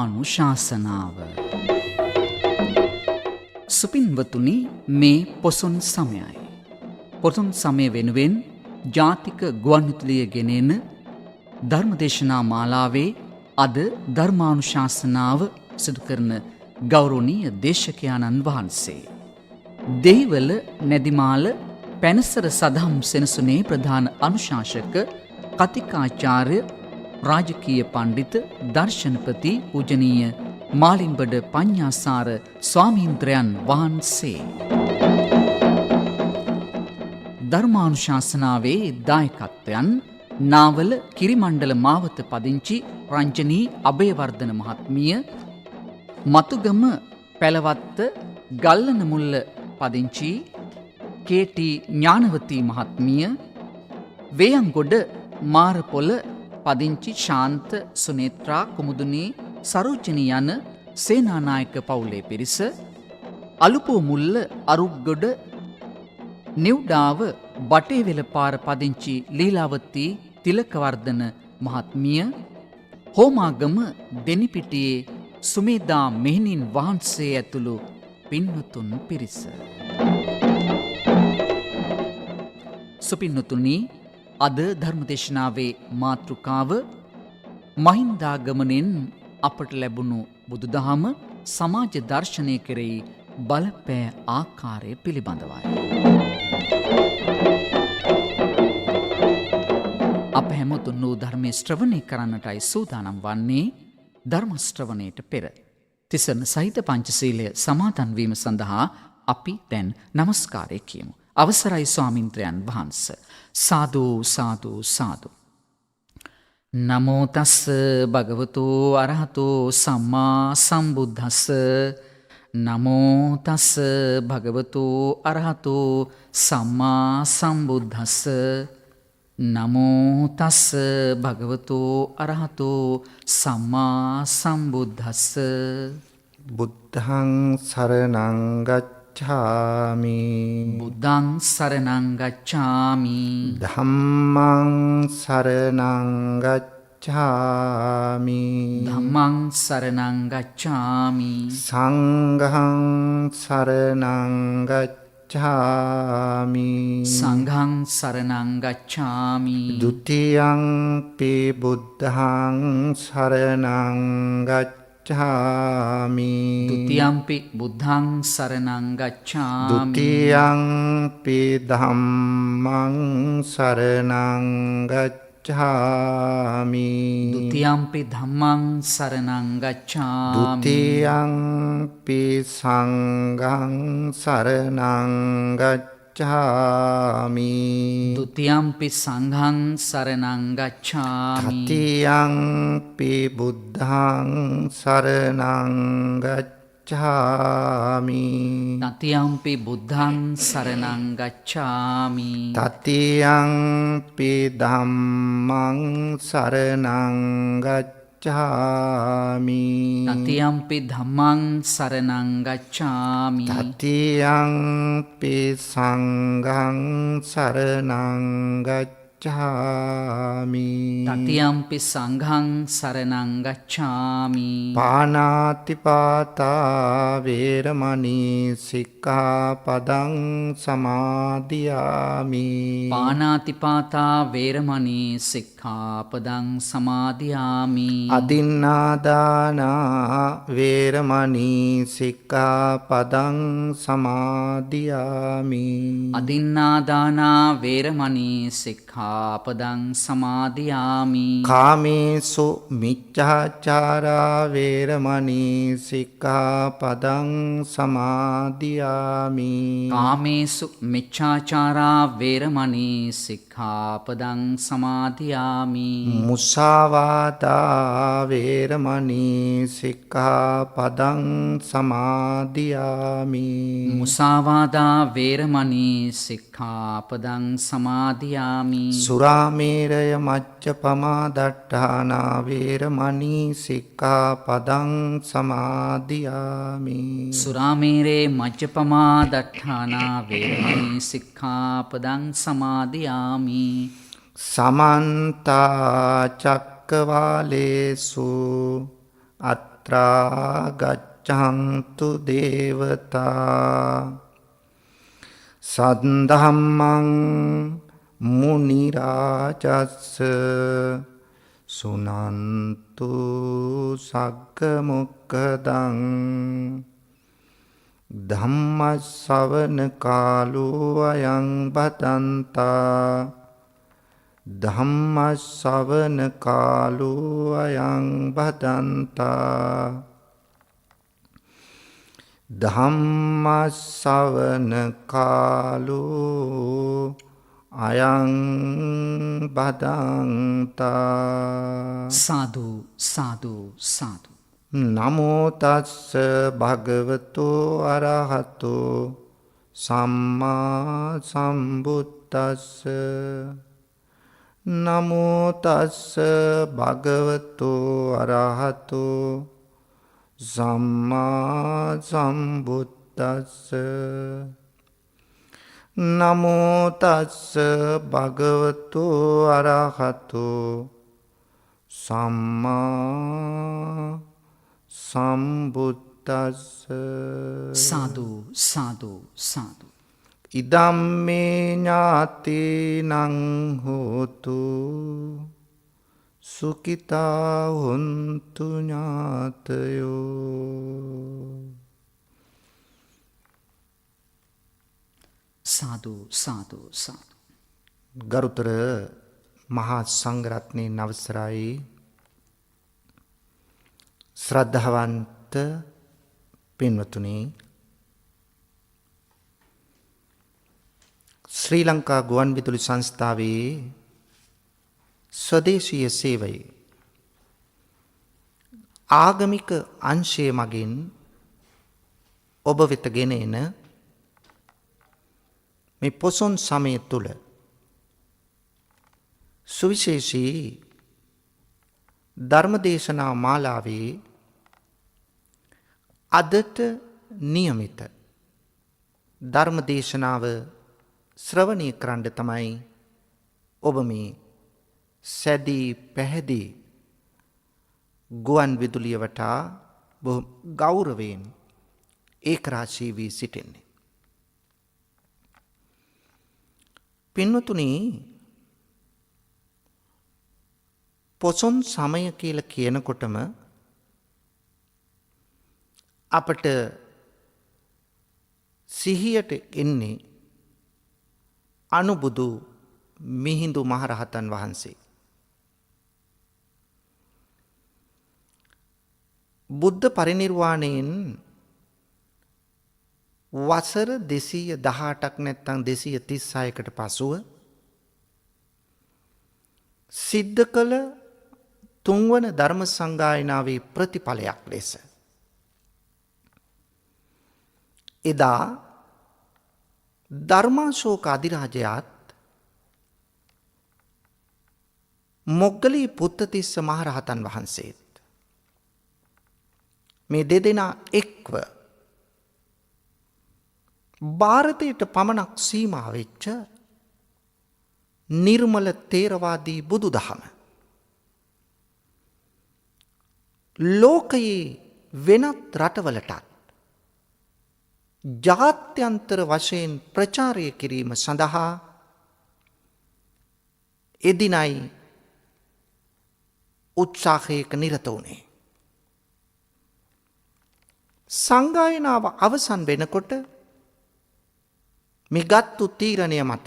ධර්මානුශාසනාව සුපින්වතුනි මේ පොසොන් සමයයි. පොසොන් සමය වෙනුවෙන් ජාතික ගුවන්විදුලිය ගෙනෙන ධර්මදේශනා මාලාවේ අද ධර්මානුශාසනාව සිදු කරන ගෞරවනීය දේශකයාණන් වහන්සේ දෙහිවල නැදිමාල පැනසර සදහම් සෙනසුනේ ප්‍රධාන අනුශාසක කතිකාචාර්ය රාජකීය පණ්ඩිත දර්ශනපති පූජනීය මාලිම්බඩ පඤ්ඤාසාර ස්වාමීන්ද්‍රයන් වහන්සේ ධර්මානුශාසනාවේ දායකත්වයන් නාවල කිරිමණ්ඩල මාවත පදිංචි රංජනී අබේවර්ධන මහත්මිය, මතුගම පැලවත්ත ගල්ලන මුල්ල පදිංචි කේ.ටී. ඥානවතී මහත්මිය, වේයන්ගොඩ මාරපොළ පදිංචි ශාන්ත සුනේත්‍රා කුමුදුනී සරෝජනී යන සේනානායක පවුලේ පිරිස, අලුපෝ මුල්ල අරුක්ගොඩ නිව්ඩාව බටේවෙල පාර පදිංචි ලීලාවතී තිලකවර්ධන මහත්මිය, හෝමාගම දෙනිපිටියේ සුමේදා මෙහෙණින් වහන්සේ ඇතුළු පින්වතුන් පිරිස. සුපින්වතුනි, අද ධර්මදේශනාවේ මාතෘකාව මහින්දාගමනෙන් අපට ලැබුණු බුදුදහම සමාජ දර්ශනය කෙරෙහි බලපෑ ආකාරය පිළිබඳවයි. අප හැමතුන් වූ ධර්මයේ ශ්‍රවණය කරන්නටයි සූදානම් වන්නේ. ධර්ම ශ්‍රවණයට පෙර තිසරණ සහිත පංචශීලය සමාදන් වීම සඳහා අපි දැන් নমස්කාරය කියමු. අවසරයි ස්වාමීන්ද්‍රයන් වහන්ස. සාදු සාදු සාදු. නමෝ තස්ස භගවතු අරහතෝ සම්මා සම්බුද්දස්ස. නමෝ තස්ස භගවතු අරහතෝ සම්මා සම්බුද්දස්ස. නමෝ තස්ස භගවතු අරහතෝ සම්මා සම්බුද්දස්ස. බුද්ධං සරණං ගච්ඡාමි. බුද්ධං සරණං ගච්ඡාමි. ධම්මං සරණං ගච්ඡාමි. ධම්මං සරණං ගච්ඡාමි. සංඝං සරණං ගච්ඡාමි. සංඝං සරණං ගච්ඡාමි. ဒ ුතියං පි බුද්ධං සරණං ගච්ඡාමි. ဒ ුතියම්පි බුද්ධං සරණං ගච්ඡාමි. ဒ ුතියං පි ධම්මං සරණං ගච්ඡාමි. ဒ ුතියම්පි ධම්මං සරණං ගච්ඡාමි. ဒ ුතියං පි සංඝං සරණං ගච්ඡාමි. ဒ ුතියම්පි සංඝං සරණං ගච්ඡාමි. තතියං පි බුද්ධං සරණං ගච්ඡාමි. නතියම්පි බුද්ධං සරණං ගච්ඡාමි. තතියං පි ධම්මං සරණං ගච්ඡාමි. නතියම්පි ධම්මං සරණං ගච්ඡාමි. තතියං පි සංඝං සරණං ගච්ඡාමි. තතියම්පි සංඝං සරණං ගච්ඡාමි. පාණාතිපාතා වේරමණී සික්ඛාපදං සමාදියාමි. පාණාතිපාතා වේරමණී සික්ඛාපදං සමාදියාමි. අදින්නාදානා වේරමණී සික්ඛාපදං සමාදියාමි. අදින්නාදානා වේරමණී සික්ඛාපදං සමාදියාමි. කාමේසු මිච්ඡාචාරා වේරමණී සික්ඛාපදං සමාදියාමි. කාමේසු මිච්ඡාචාරා වේරමණී සික්ඛාපදං සමාදියාමි. මුසාවාදා වේරමණී සික්ඛාපදං සමාදියාමි. මුසාවාදා වේරමණී සික්ඛාපදං සමාදියාමි. සුරාමේරය මච්චපමා දට්ඨානා වේරමණී සික්ඛාපදං සමාදියාමි. සුරාමේරේ මජ්ජපමා දට්ඨානා වේරමණී සික්ඛාපදං සමාදියාමි. සමන්ත චක්කවාලේසු අත්ථ යත්‍රා ගච්ඡන්තු දේවතා සද්ධම්මං මුනි රාජස්ස සුනන්තු සග්ග මොක්ඛදං ධම්ම ශ්‍රවණ කාලෝ අයං බදන්තා ධම්ම ශ්‍රවණ කාලෝ අයං බදන්තා ධම්ම ශ්‍රවණ කාලෝ අයං බදන්තා සාදු සාදු සාදු. නමෝ තස්ස භගවතෝ අරහතෝ සම්මා සම්බුද්දස්ස නමෝ තස්ස භගවතෝ අරහතෝ සම්මා සම්බුද්දස්ස නමෝ තස්ස භගවතෝ අරහතෝ සම්මා සම්බුද්දස්ස. සාදු සාදු සාදු. ඉදම්මේ ඥාතිනං හෝතු සුඛිතා හොන්තු ඥාතයෝ. සාදු සාදු සාදු. ගරුතර මහා සංඝරත්නයේ අවසරයි ශ්‍රද්ධාවන්ත පින්වතුනි, ශ්‍රී ලංකා ගුවන් විදුලි සංස්ථාවේ ස්වදේශීය සේවයේ ආගමික අංශය මගින් ඔබ වෙත ගෙන එන මේ පොසොන් සමය තුළ සුවිශේෂී ධර්මදේශනා මාලාවේ අදට නියමිත ධර්මදේශනාව ශ්‍රවණය කරන්න තමයි ඔබ මේ සැදී පැහැදී ගුවන් විදුලිය වටා බොහොම ගෞරවයෙන් ඒකරාශී වී සිටින්නේ. පින්වතුනි, පොසොන් සමය කියලා කියනකොටම අපට සිහියට එන්නේ අනුබුදු මිහිඳු මහරහතන් වහන්සේ. බුද්ධ පරිනිර්වාණයෙන් වසර 218ක් නැත්නම් 236කට පසුව සිද්ධ කළ තුන්වන ධර්ම සංගායනාවේ ප්‍රතිඵලයක් ලෙස එදා ධර්මාශෝක අධිරාජයාත් මොග්ගලී පුත්තතිස්ස මහරහතන් වහන්සේත් මේ දෙදෙනා එක්ව ಭಾರತයට පමණක් සීමා වෙච්ච නිර්මල තේරවාදී බුදුදහම ලෝකයේ වෙනත් රටවලටත් ජාත්‍යන්තර වශයෙන් ප්‍රචාරය කිරීම සඳහා එදිනයි උත්සාහයක නිරත වුණේ. සංගායනාව අවසන් වෙනකොට මේ ගත්තු තීරණය මත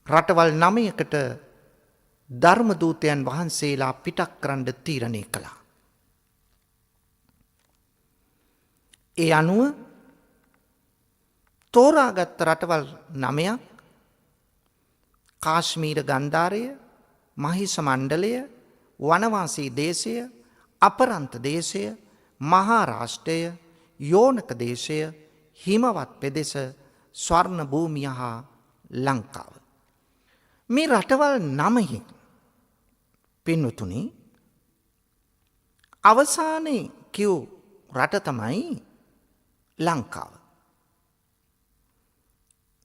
රටවල් 9කට ධර්ම දූතයන් වහන්සේලා පිටක් කරන්න තීරණය කළා. ඒ අනුව තෝරාගත් රටවල් 9ක් කාශ්මීර ගන්ධාරය, මහිස මණ්ඩලය, වනවාසී දේශය, අපරන්ත දේශය, මහාරාෂ්ට්‍රය, යෝනක දේශය, හිමවත් පෙදෙස, ස්වර්ණ භූමිය හා ලංකාව. මේ රටවල් 9 පින්වතුනි අවසානයේ කිව් රට තමයි ලංකාව.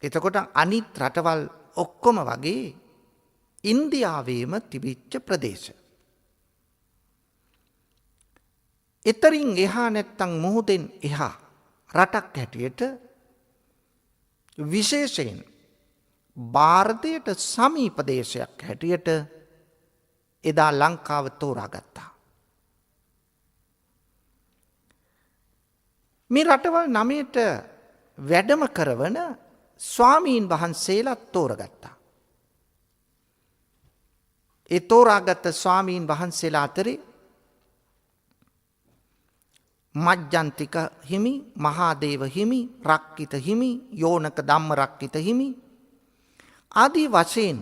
එතකොට අනිත් රටවල් ඔක්කොම වගේ ඉන්දියාවේම තිබිච්ච ප්‍රදේශ. එතරින් එහා නැත්තං මුහුදෙන් එහා රටක් හැටියට විශේෂයෙන් භාරතයට සමීපදේශයක් හැටියට එදා ලංකාව තෝරා ගත්තා. මේ රටවල් 9ට වැඩම කරවන ස්වාමීන් වහන්සේලා තෝරගත්තා. ඒ තෝරාගත් ස්වාමීන් වහන්සේලා අතරේ මජ්ජන්තික හිමි, මහාදේව හිමි, රක්කිත හිමි, යෝනක ධම්ම රක්කිත හිමි ආදී වශයෙන්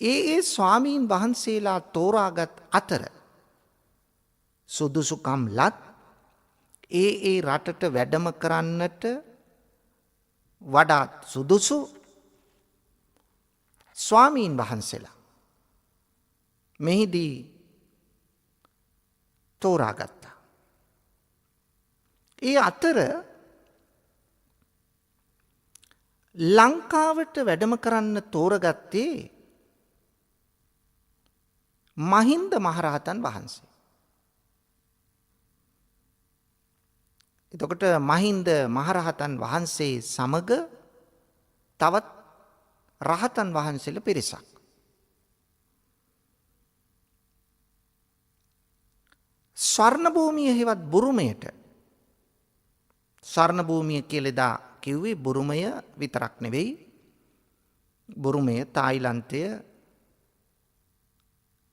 ඒ ස්වාමීන් වහන්සේලා තෝරාගත් අතර සුදුසුකම් ලත් ඒ රටට වැඩම කරන්නට වඩාත් සුදුසු ස්වාමීන් වහන්සේලා මෙහිදී තෝරාගත්තා. ඒ අතර ලංකාවට වැඩම කරන්න තෝරගත්තේ මහින්ද මහරහතන් වහන්සේ. එතකොට මහින්ද මහරහතන් වහන්සේ සමග තවත් රහතන් වහන්සේලා පිරිසක්. ස්වර්ණ භූමිය හෙවත් බුරුමයට ස්වර්ණ භූමිය කියලා එදා කිව්වේ බුරුමය විතරක් නෙවෙයි. බුරුමය, තායිලන්තය,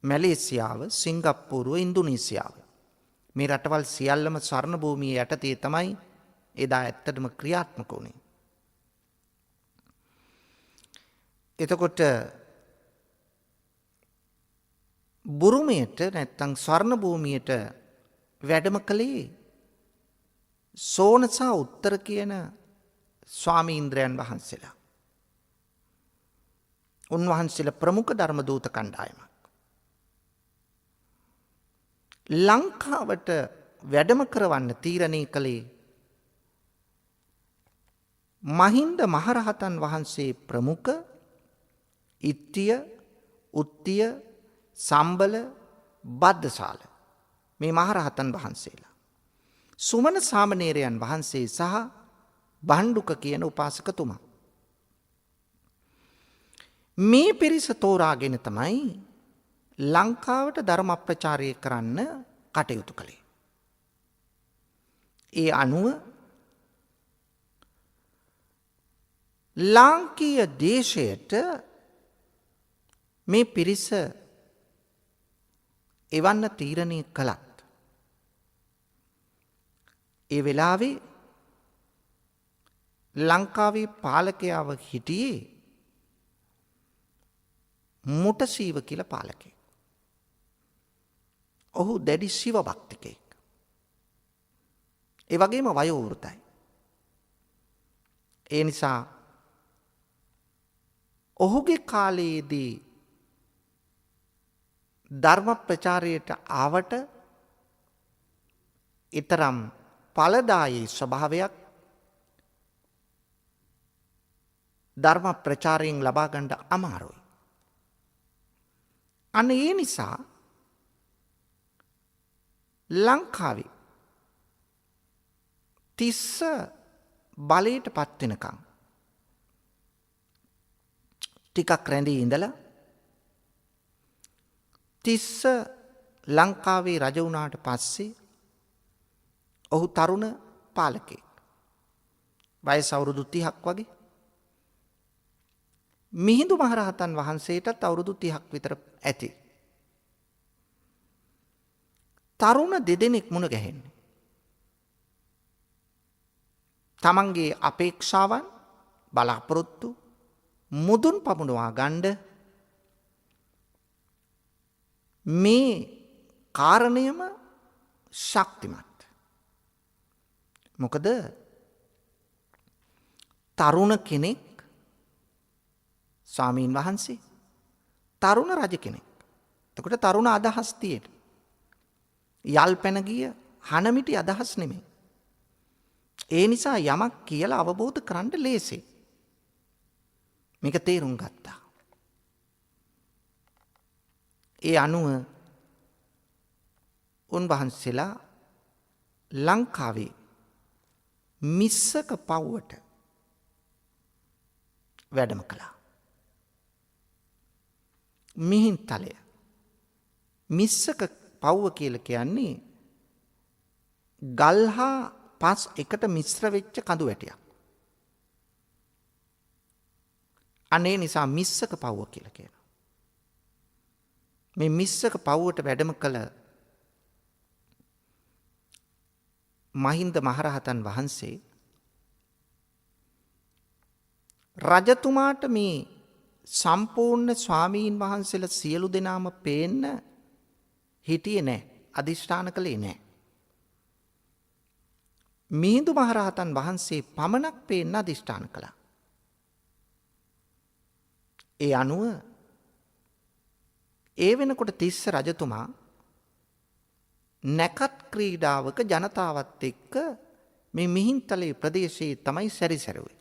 මැලේසියාව, සිංගප්පූරුව, ඉන්දුනීසියාව මේ රටවල් සියල්ලම ස්වර්ණ භූමිය යටතේ තමයි එදා ඇත්තටම ක්‍රියාත්මක වුණේ. එතකොට බුරුමයට නැත්තං ස්වර්ණ භූමියට වැඩම කළේ සෝන සහ උත්තර කියන ස්වාමීන්ද්‍රයන් වහන්සේලා. උන්වහන්සේලා ප්‍රමුඛ ධර්ම දූත කණ්ඩායමක්. ලංකාවට වැඩම කරවන්න තීරණය කළේ මහින්ද මහරහතන් වහන්සේ ප්‍රමුඛ ඉත්තිය, උත්තිය, සම්බල, බද්දසාල මේ මහරහතන් වහන්සේලා. සුමන සාමණේරයන් වහන්සේ සහ බණ්ඩුක කියන උපාසකතුමා. මේ පිරිස තෝරාගෙන තමයි ලංකාවට ධර්ම ප්‍රචාරය කරන්න කටයුතු කළේ. ඒ අනුව ලාංකීය දේශයට මේ පිරිස එවන්න තීරණය කළත් ඒ වෙලාවේ ලංකාවේ පාලකයාව හිටියේ මුටසීව කියලා පාලකයෙක්. ඔහු දැඩි ශිව භක්තිකයෙක්. ඒ වගේම වයෝවෘතයි. ඒ නිසා ඔහුගේ කාලයේදී ධර්ම ප්‍රචාරයට ආවට ඊතරම් ඵලදායී ස්වභාවයක් ධර්ම ප්‍රචාරයෙන් ලබා ගන්න අමාරුයි. අන්න ඒ නිසා ලංකාවේ තිස්ස බලයට පත් වෙනකන් ටිකක් රැඳී ඉඳලා තිස්ස ලංකාවේ රජ වුණාට පස්සේ ඔහු තරුණ පාලකයෙක්. වයස අවුරුදු 30ක් වගේ. මිහිඳු මහරහතන් වහන්සේටත් අවුරුදු 30ක් විතර ඇති. තරුණ දෙදෙනෙක් මුණ ගැහෙන්නේ. තමන්ගේ අපේක්ෂාවන් බලාපොරොත්තු මුදුන් පමුණවා ගන්න මේ කාරණයම ශක්තිමත්. මොකද තරුණ කෙනෙක් ස්වාමීන් වහන්සේ තරුණ රජ කෙනෙක්. එතකොට තරුණ අදහස් තියෙන. යල් පැන ගිය හනමිටි අදහස් නෙමෙයි. ඒ නිසා යමක් කියලා අවබෝධ කරන්න ලේසියි. මේක තේරුම් ගත්තා. ඒ අනුව උන්වහන්සේලා ලංකාවේ මිස්සක පව්වට වැඩම කළා. මිහින්තලය මිස්සක පව්ව කියලා කියන්නේ ගල්හා පස් එකට මිශ්‍ර වෙච්ච කඳු වැටියක්. අනේ නිසා මිස්සක පව්ව කියලා කියනවා. මේ මිස්සක පව්වට වැඩම කළ මහින්ද මහරහතන් වහන්සේ රජතුමාට මේ සම්පූර්ණ ස්වාමීන් වහන්සේලා සියලු දෙනාම පේන්න හිටියේ නැහැ. අදිෂ්ඨාන කළේ නැහැ. මිහිඳු මහරහතන් වහන්සේ පමණක් පේන්න අදිෂ්ඨාන කළා. ඒ අනුව ඒ වෙනකොට තිස්ස රජතුමා නැකත් ක්‍රීඩාවක ජනතාවත් එක්ක මේ මිහින්තලේ ප්‍රදේශයේ තමයි සැරිසැරුවේ.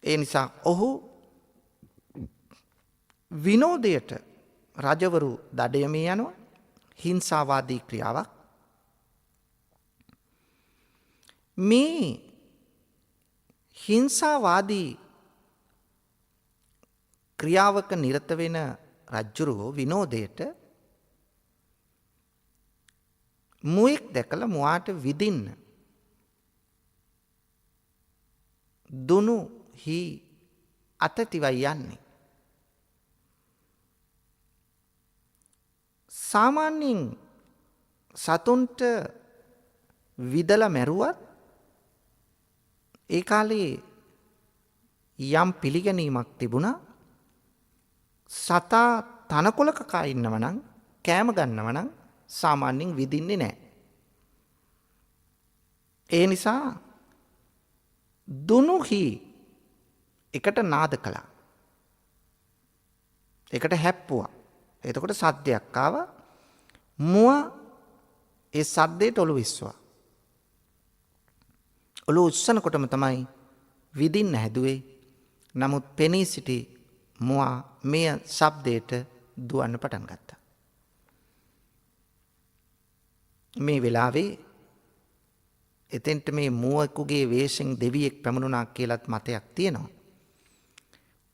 ඒ නිසා ඔහු විනෝදයට රජවරු දඩයමේ යනවා. හිංසාවාදී ක්‍රියාවක්. මේ හිංසාවාදී ක්‍රියාවක නිරත වෙන රජ්ජුරුවෝ විනෝදයට මුවෙක් දැකලා මුවාට විදින්න දුනු හි අතතිවයි යන්නේ. සාමාන්‍යයෙන් සතුන්ට විදලා මැරුවත් ඒ කාලේ යම් පිළිගැනීමක් තිබුණා. සතා තනකොළ කකා ඉන්නව නම් කෑම ගන්නව නම් සාමාන්‍යයෙන් විදින්නේ නැහැ. ඒ නිසා දුනුහි එකට නාද කළා. එකට හැප්පුවා. එතකොට සද්දයක් ආවා. මුවා ඒ සද්දේට ඔලුව ඉස්සුවා. ඔලුව උස්සනකොටම තමයි විදින්න හැදුවේ. නමුත් පෙනී සිටි මුවා මෙය ශබ්දයට දුවන්න පටන් ගත්තා. මේ වෙලාවේ එතෙන්ට මේ මුවෙකුගේ වේශෙන් දෙවියෙක් පැමුණුණා කියලත් මතයක් තියෙනවා.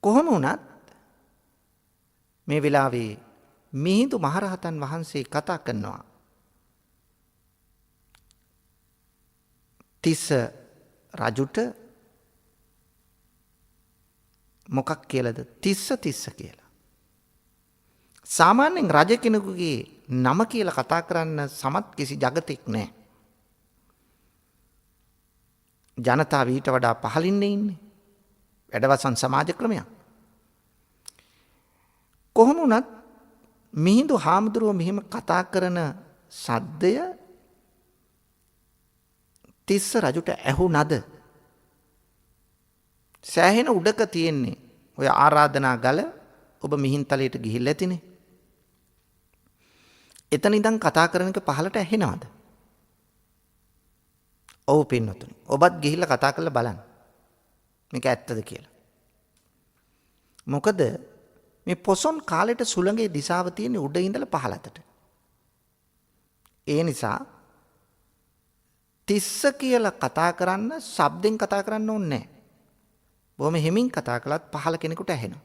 කොහොම වුණත් මේ වෙලාවේ මිහිඳු මහරහතන් වහන්සේ කතා කරනවා. තිස්ස රජුට මොකක් කියලාද? තිස්ස තිස්ස කියලා. සාමාන්‍යයෙන් රජ කෙනෙකුගේ නම කියලා කතා කරන්න සමත් කිසි ජගතෙක් නැහැ. ජනතාව ඊට වඩා පහළින් ඉන්නේ. වැඩවසන් සමාජ ක්‍රමයක්. කොහොම වුණත් මිහිඳු හාමුදුරුවෝ මෙහෙම කතා කරන සද්දය තිස්ස රජුට ඇහුණද? සෑහෙන උඩක තියෙන්නේ ඔය ආරාධනා ගල. ඔබ මිහින්තලයට ගිහිල්ලා ඇතිනේ. එතන ඉඳන් කතා කරන එක පහලට ඇහෙනවද? ඔව් පින්නතුනි. ඔබත් ගිහිල්ලා කතා කරලා බලන්න. මේක ඇත්තද කියලා. මොකද මේ පොසොන් කාලෙට සුළඟේ දිශාව තියෙන උඩ ඉඳලා පහළට. ඒ නිසා තිස්ස කියලා කතා කරන්න ශබ්දෙන් කතා කරන්න ඕනේ නැහැ. බොහොම හිමින් කතා කළත් පහළ කෙනෙකුට ඇහෙනවා.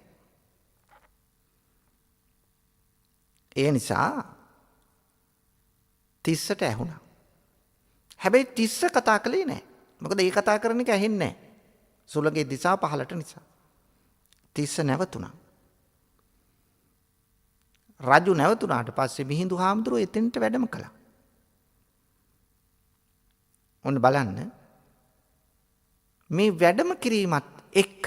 ඒ නිසා තිස්සට ඇහුණා. හැබැයි තිස්ස කතා කළේ නැහැ. මොකද ඒ කතා කරන එක ඇහෙන්නේ නැහැ. සුළඟේ දිශාව පහළට නිසා. තිස්ස නැවතුණා. රජු නැවතුණාට පස්සේ මිහිඳු හාමුදුරුවෝ එතෙන්ට වැඩම කළා. ඔන්න බලන්න මේ වැඩම කිරීමත් එක්ක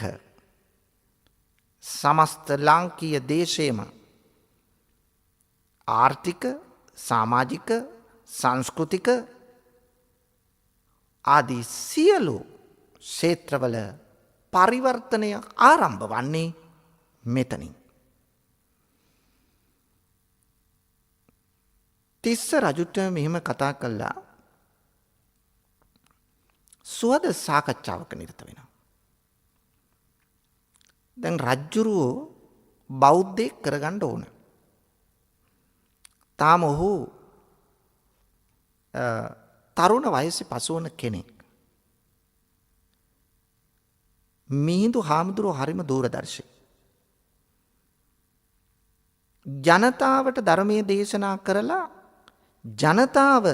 සමස්ත ලාංකීය දේශයේම ආර්ථික, සමාජික, සංස්කෘතික ආදී සියලු ක්ෂේත්‍රවල පරිවර්තනය ආරම්භ වන්නේ මෙතනින්. තිස්ස රජුට මෙහෙම කතා කළා. සුවද සාකච්ඡාවක නිරත වෙනවා. දැන් රජ්ජුරුවෝ බෞද්ධයෙක් කරගන්න ඕන. තාම ඔහු තරුණ වයසේ පසුවන කෙනෙක්. මිහිඳු හාමුදුරුවෝ හරිම දූරදර්ශී. ජනතාවට ධර්මයේ දේශනා කරලා ජනතාව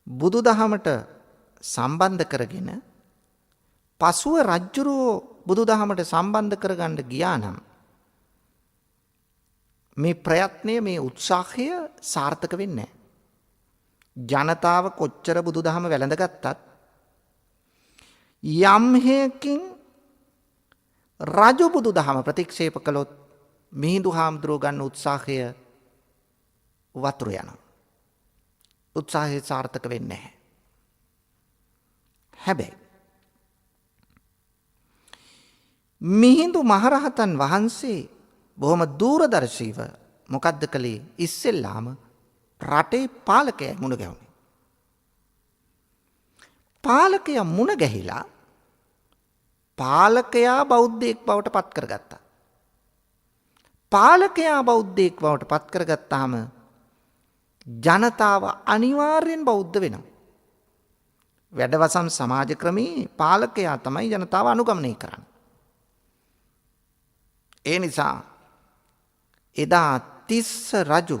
බුදුදහමට සම්බන්ධ කරගෙන පසුව රජ්ජුරුවෝ බුදුදහමට සම්බන්ධ කරගන්න ගියා නම් මේ ප්‍රයත්නය මේ උත්සාහය සාර්ථක වෙන්නේ නැහැ. ජනතාව කොච්චර බුදුදහම වැළඳගත්තත් යම් හේකින් රජු බුදුදහම ප්‍රතික්ෂේප කළොත් මිහිඳු හාමුදුරුවෝ ගන්න උත්සාහය වතුර යනවා. උත්සාහය සාර්ථක වෙන්නේ නැහැ. හැබැයි මිහිඳු මහරහතන් වහන්සේ බොහොම දූරදර්ශීව මොකද්ද කළේ? ඉස්සෙල්ලාම රටේ පාලකයා මුණ ගැහුණේ. පාලකයා මුණ ගැහිලා පාලකයා බෞද්ධයෙක් බවට පත් කරගත්තා. පාලකයා බෞද්ධයෙක් බවට පත් කරගත්තාම ජනතාව අනිවාර්යෙන් බෞද්ධ වෙනවා. වැඩවසම් සමාජ ක්‍රමේ පාලකයා තමයි ජනතාව අනුගමනය කරන්නේ. ඒ නිසා එදා තිස්ස රජු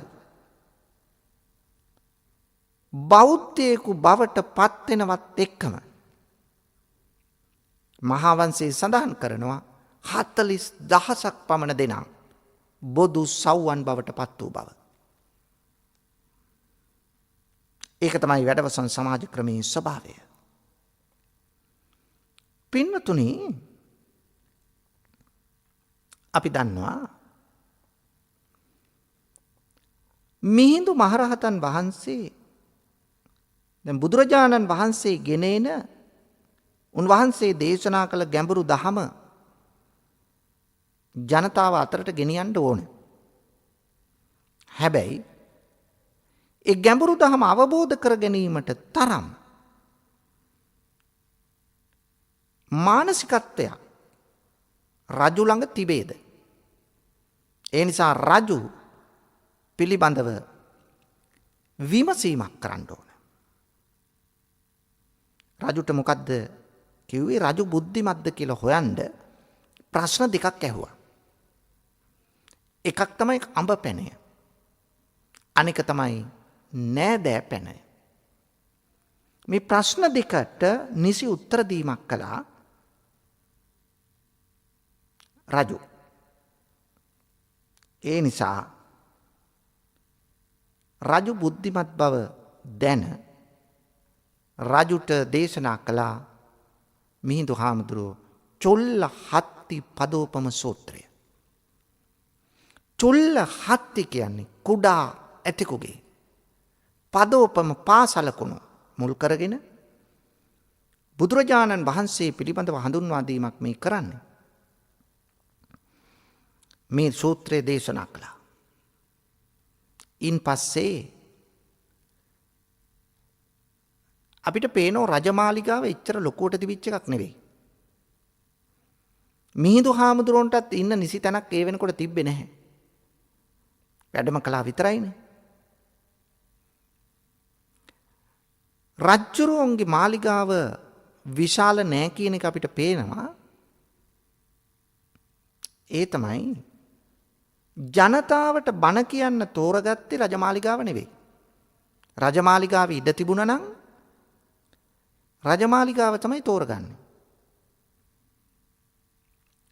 බෞද්ධයෙකු බවට පත්වෙනවත් එක්කම මහාවංශයේ සඳහන් කරනවා 40,000ක් පමණ දෙනා බොදු සව්වන් බවට පත් වූ බව. ඒක තමයි වැඩවසම් සමාජ ක්‍රමයේ ස්වභාවය. පින්වතුනි, අපි දන්නවා මිහිඳු මහරහතන් වහන්සේ දැන් බුදුරජාණන් වහන්සේ ගෙනෙන උන්වහන්සේ දේශනා කළ ගැඹුරු දහම ජනතාව අතරට ගෙනියන්න ඕන. හැබැයි ඒ ගැඹුරු දහම අවබෝධ කර ගැනීමට තරම් මානසිකත්වයක් රජු ළඟ තිබේද? ඒ නිසා රජු පිළිබඳව විමසීමක් කරන්න ඕන. රජුට මොකද්ද කිව්වේ? රජු බුද්ධිමත්ද කියලා හොයන්න ප්‍රශ්න දෙකක් ඇහුවා. එකක් තමයි අඹ පැනය. අනික තමයි නෑදෑ පැනය. මේ ප්‍රශ්න දෙකට නිසි උත්තර දීමක් කළා රජු. ඒ නිසා රජු බුද්ධිමත් බව දැන රජුට දේශනා කළා මිහිඳු හාමුදුරුවෝ චොල්ල හත්ති පදෝපම සූත්‍රය. චොල්ල හත්ති කියන්නේ කුඩා ඇතෙකුගේ පදෝපම පාසලකුණු මුල් කරගෙන බුදුරජාණන් වහන්සේ පිළිබඳව හඳුන්වා දීමක් මේ කරන්නේ. මේ සූත්‍රය දේශනා කළා. ඉන් පස්සේ අපිට පේනෝ රජමාලිගාව එච්චර ලොකුවට තිබිච්ච එකක් නෙවෙයි. මිහිඳු හාමුදුරුවන්ටත් ඉන්න නිසි තැනක් ඒ වෙනකොට තිබ්බේ නැහැ. වැඩම කළා විතරයිනේ. රජ්ජුරුවන්ගේ මාලිගාව විශාල නෑ කියන එක අපිට පේනවා. ඒ තමයි ජනතාවට බණ කියන්න තෝරගත්තේ රජමාලිගාව නෙවෙයි. රජමාලිගාව ඉඩ තිබුණා නම් රජමාලිගාව තමයි තෝරගන්නේ.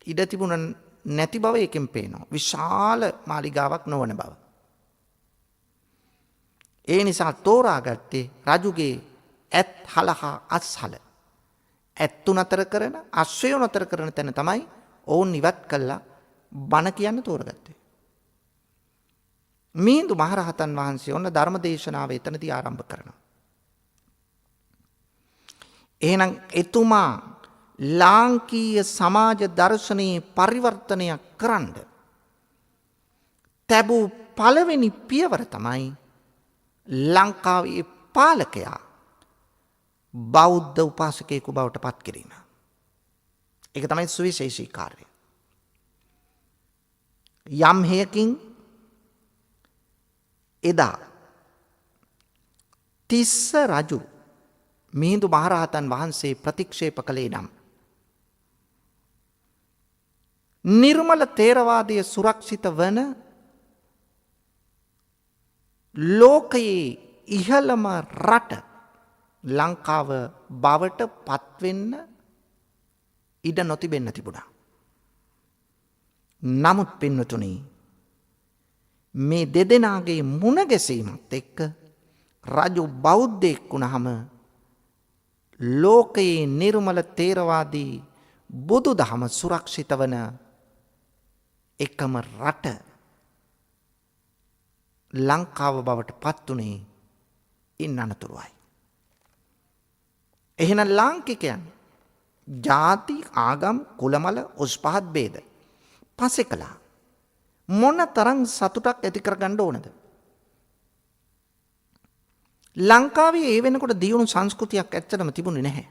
ඉඩ තිබුණ නැති බව එකෙන් පේනවා. විශාල මාලිගාවක් නොවන බව. ඒ නිසා තෝරාගත්තේ රජුගේ ඇත් හලහා අස්හල. ඇත්තු නතර කරන අශ්වයෝ නතර කරන තැන තමයි ඔවුන් ඉවත් කළා බණ කියන්න තෝරගත්තේ. මිහිඳු මහරහතන් වහන්සේ ඔන්න ධර්ම දේශනාව එතනදී ආරම්භ කරනවා. එහෙනම් එතුමා ලාංකීය සමාජ දර්ශනයේ පරිවර්තනයක් කරන්න තැබූ පළවෙනි පියවර තමයි ලංකාවේ පාලකයා බෞද්ධ උපාසකයෙකු බවට පත් කිරීම. ඒක තමයි සුවිශේෂී කාර්යය. යම් හේයකින් එදා තිස්ස රජු මිහිඳු මහරහතන් වහන්සේ ප්‍රතික්ෂේප කළේ නම් නිර්මල තේරවාදය සුරක්ෂිත වන ලෝකයේ ඉහළම රට ලංකාව බවට පත්වෙන්න ඉඩ නොතිබෙන්න තිබුණා. නමුත් පින්වතුනි මේ දෙදෙනාගේ මුණ ගැසීමත් එක්ක රජු බෞද්ධයෙක් වුණාම ලෝකයේ නිර්මල තේරවාදී බුදු දහම සුරක්ෂිත වන එකම රට ලංකාව බවට පත් වුණේ ඉන් අනතුරුවයි. එහෙනම් ලාංකිකයන් ජාති ආගම් කුලමල උස් පහත් ભેද පස්සේ කළා. මොන තරම් සතුටක් ඇති කරගන්න ඕනද? ලංකාවේ ඒ වෙනකොට දියුණු සංස්කෘතියක් ඇත්තටම තිබුණේ නැහැ.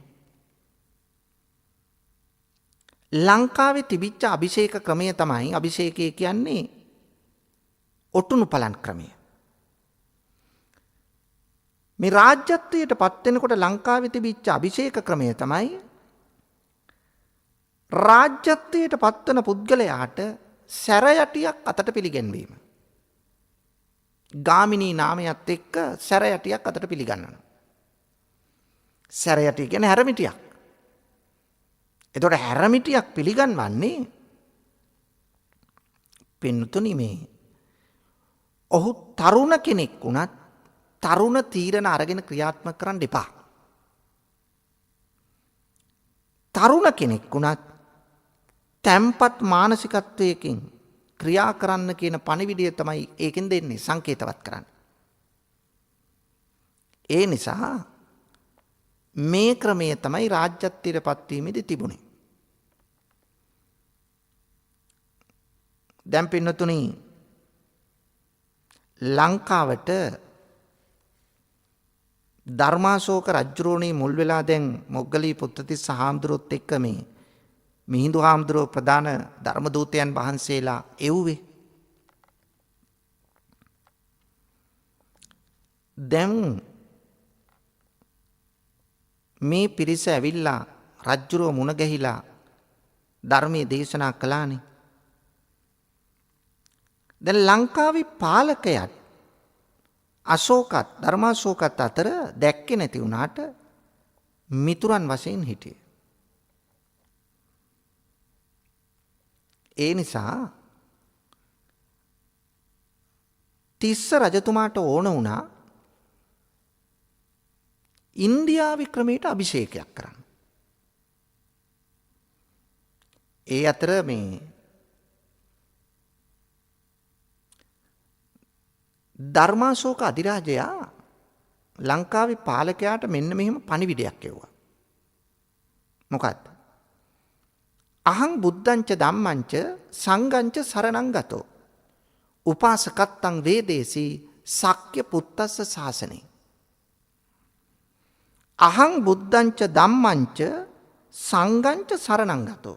ලංකාවේ තිබිච්ච අභිෂේක ක්‍රමය තමයි අභිෂේකය කියන්නේ ඔටුනු පලන් ක්‍රමය. මේ රාජ්‍යත්වයට පත් වෙනකොට ලංකාවේ තිබිච්ච අභිෂේක ක්‍රමය තමයි රාජ්‍යත්වයට පත්වන පුද්ගලයාට සැරයටියක් අතට පිළිගැන්වීම. ගාමිණී නාමයත් එක්ක සැරයටියක් අතට පිළිගන්නන. සැරයටිය කියන්නේ හැරමිටියක්. එතකොට හැරමිටියක් පිළිගන්වන්නේ පින්තුනි මේ ඔහු තරුණ කෙනෙක් වුණත් තරුණ තීරණ අරගෙන ක්‍රියාත්මක කරන්න එපා. තරුණ කෙනෙක් වුණත් තැම්පත් මානසිකත්වයකින් ක්‍රියා කරන්න කියන පණිවිඩය තමයි ඒකෙන් දෙන්නේ සංකේතවත් කරන්න. ඒ නිසා මේ ක්‍රමය තමයි රාජ්‍යත්වයට පත්වීමේදී තිබුණේ. දැන් පින්නතුනි ලංකාවට ධර්මාශෝක රජුරෝණී මුල් වෙලා දැන් මොග්ගලී පුත්තිස්ස හාමුදුරුවොත් එක්ක මේ මිහිඳු හාමුදුරුවෝ ප්‍රධාන ධර්මදූතයන් වහන්සේලා එව්වේ. දැන් මේ පිරිස ඇවිල්ලා රජ්ජුරුව මුණ ගැහිලා ධර්මයේ දේශනා කළානේ. දැන් ලංකාවේ පාලකයත් අශෝකත් ධර්මාශෝකත් අතර දැක්කේ නැති වුණාට මිතුරන් වශයෙන් හිටියේ. ඒ නිසා තිස්ස රජතුමාට ඕන වුණා ඉන්දියාවේ ක්‍රමයට අභිෂේකයක් කරන්න. ඒ අතර මේ ධර්මාශෝක අධිරාජයා ලංකාවේ පාලකයාට මෙන්න මෙහෙම පණිවිඩයක් එව්වා. මොකක්ද? අහං බුද්ධංච ධම්මංච සංඝංච සරණං ගතෝ උපාසකත්තං වේදේසි සක්්‍ය පුත්තස්ස ශාසනේ. අහං බුද්ධංච ධම්මංච සංඝංච සරණං ගතෝ